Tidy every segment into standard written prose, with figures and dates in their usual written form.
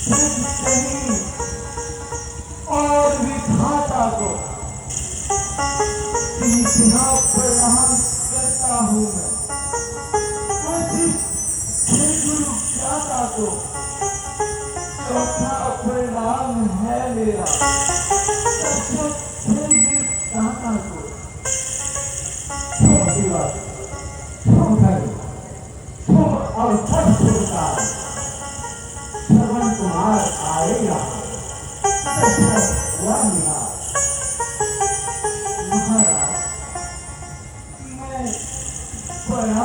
कहीं और विधाता को तीसरा प्रणाम करता हूँ मैं गुरु ज्ञाता को चौथा प्रणाम है मेरा दाता को और श्रवण कुमार आएगा महाराज मैं बड़ा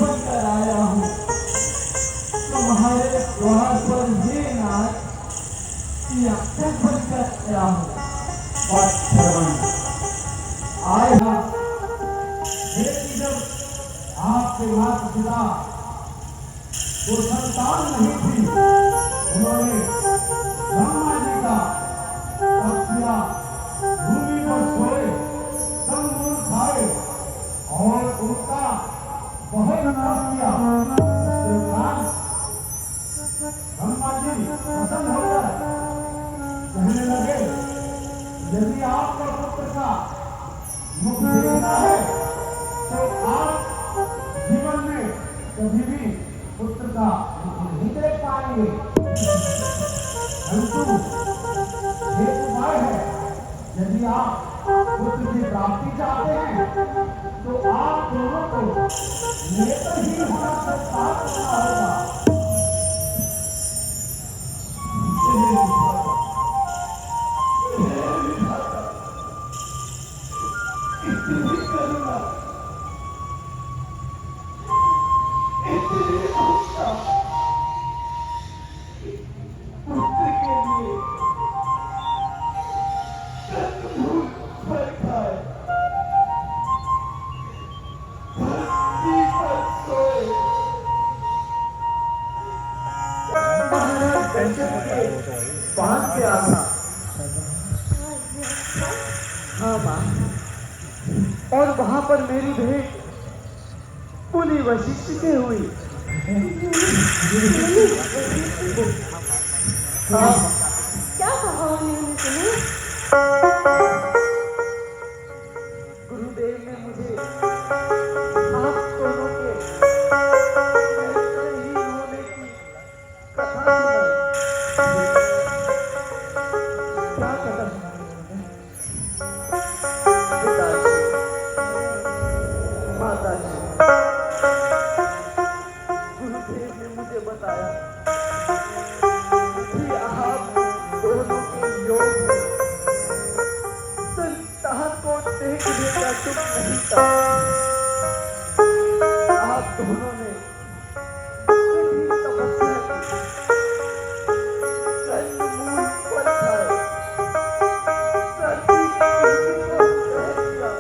बनकर आया हूँ तुम्हारे द्वार पर ये नाच बनकर आया हूँ और श्रवण आएगा जब आपके माता पिता वो संतान नहीं थी उन्होंने ब्रह्मा जी का तपस्या भूमि पर सोए कंदमूल खाए और उनका बहुत नाम किया ब्रह्मा जी प्रसन्न हो गए कहने लगे यदि आपका पुत्र का मुख देखना है तो आप जीवन में कभी भी पुत्र का नहीं देख पाएंगे परंतु एक उपाय है यदि आप पुत्र की प्राप्ति चाहते हैं तो आप दोनों को नेत्रहीन होना संस्कार करना होगा और वहां पर मेरी भेंट मुनि वशिष्ठ से हुई। क्या कहा उन्होंने तुम्हें? गुरुदेव ने मुझे आप दोनों के ही होने की कथा सुनाई। क्या कथा सुनाई उन्होंने? पिताजी, माताजी, गुरुदेव ने मुझे बताया कि आप दोनों के योग में संतान को देखने का सुख नहीं था। आप दोनों ने कठिन तपस्या की, कंदमूल फल खाए, सर्दी को सह लिया,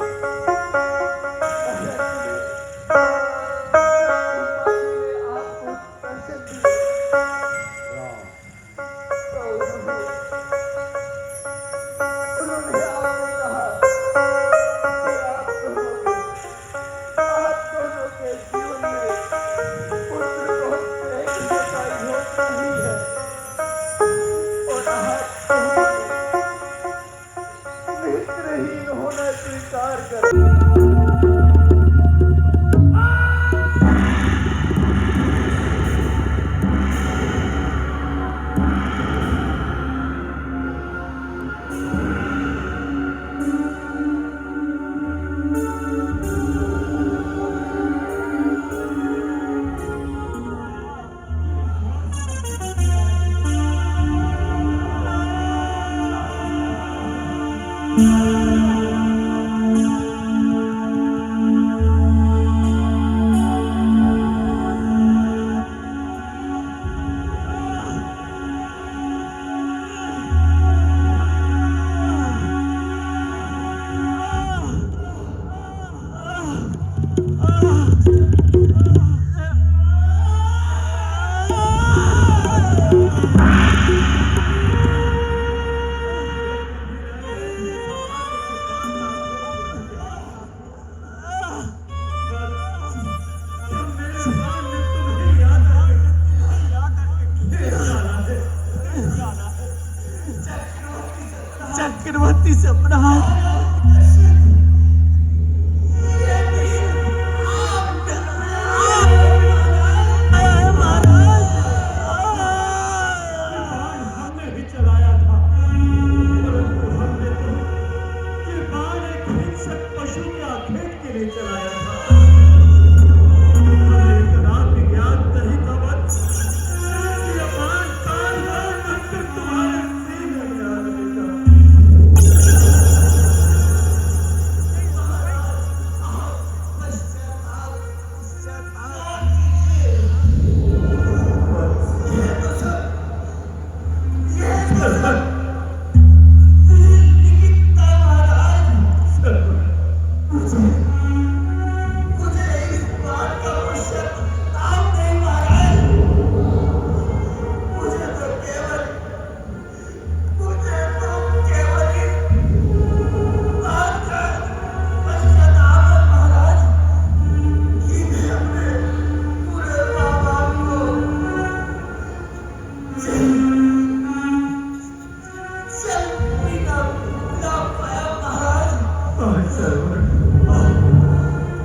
आपको दर्शन दिए तो उन्होंने आपको कहा कि आप दोनों सपना बाण हमने ही चलाया था, परंतु हमने तो ये बाण एक हिंसक पशु के आखेट के लिए चलाया था। हमें इतना भी ज्ञान नहीं था वत्स, ये बाण काल बाण बनकर तुम्हारे सीने में आ रहेगा।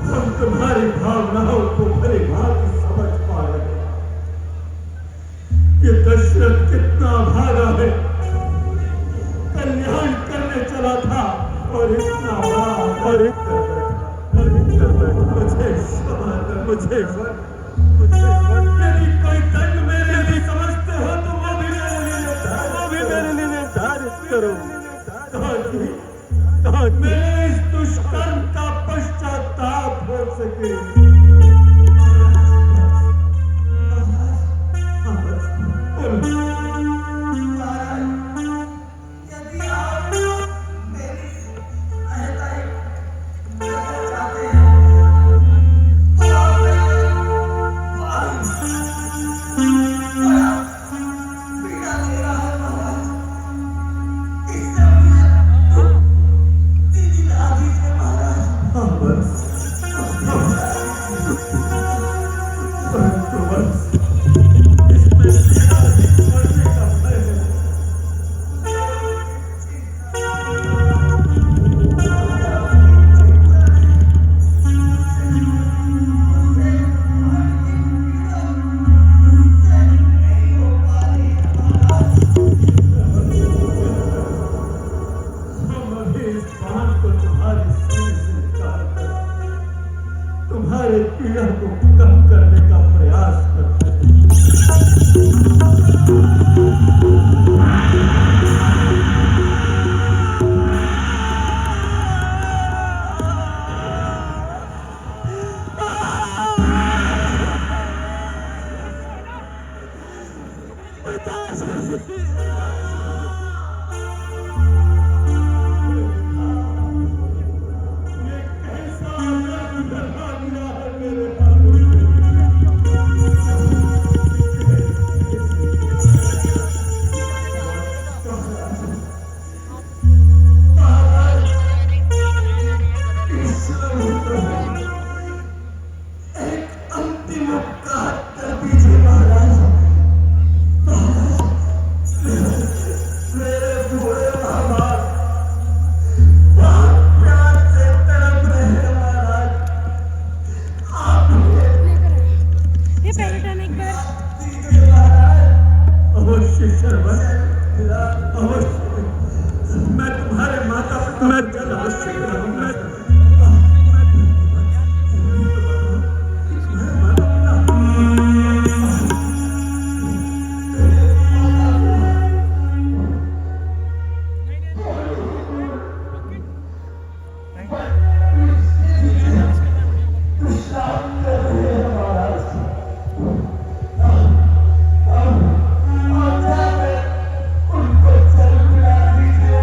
हम तुम्हारी भावनाओं को भली भांति समझ पा रहे हैं। ये दशरथ कितना भागा है, कल्याण करने चला था और इतना बड़ा अपराध कर बैठा। मुझे क्षमा कर, मुझे यदि कोई दंड मेरे लिए समझते हो तो वो भी मेरे लिए निर्धारित करो, ताकि मेरे इस दुष्कर्म का पश्चाताप हो सके। तुम्हारे पीड़ा को कम करने का प्रयास करते हैं। मैं तुम्हारे माता पिता मैं अवश्य उनको चल बुला दीजिए।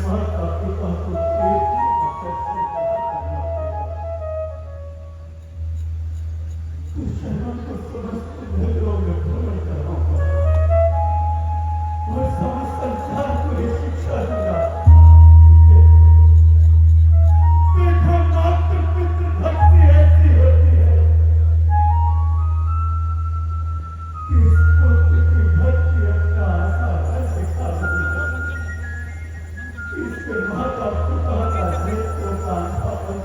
माता पिता को एक ही वक्त से प्यार करना पड़ेगा। तो शरण को समस्त नगरों में भ्रमण कराऊंगा और समस्त संसार को ये शिक्षा दूंगा। देखो मातृ पितृ भक्ति ऐसी होती है कि इस पुत्र की भक्ति अपना आशा दिखा रही है। इसके माता पिता का नेत्रों का अंधापन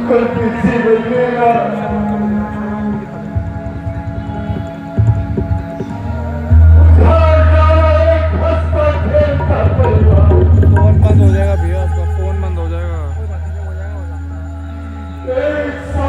कल किसी बदलेगा एक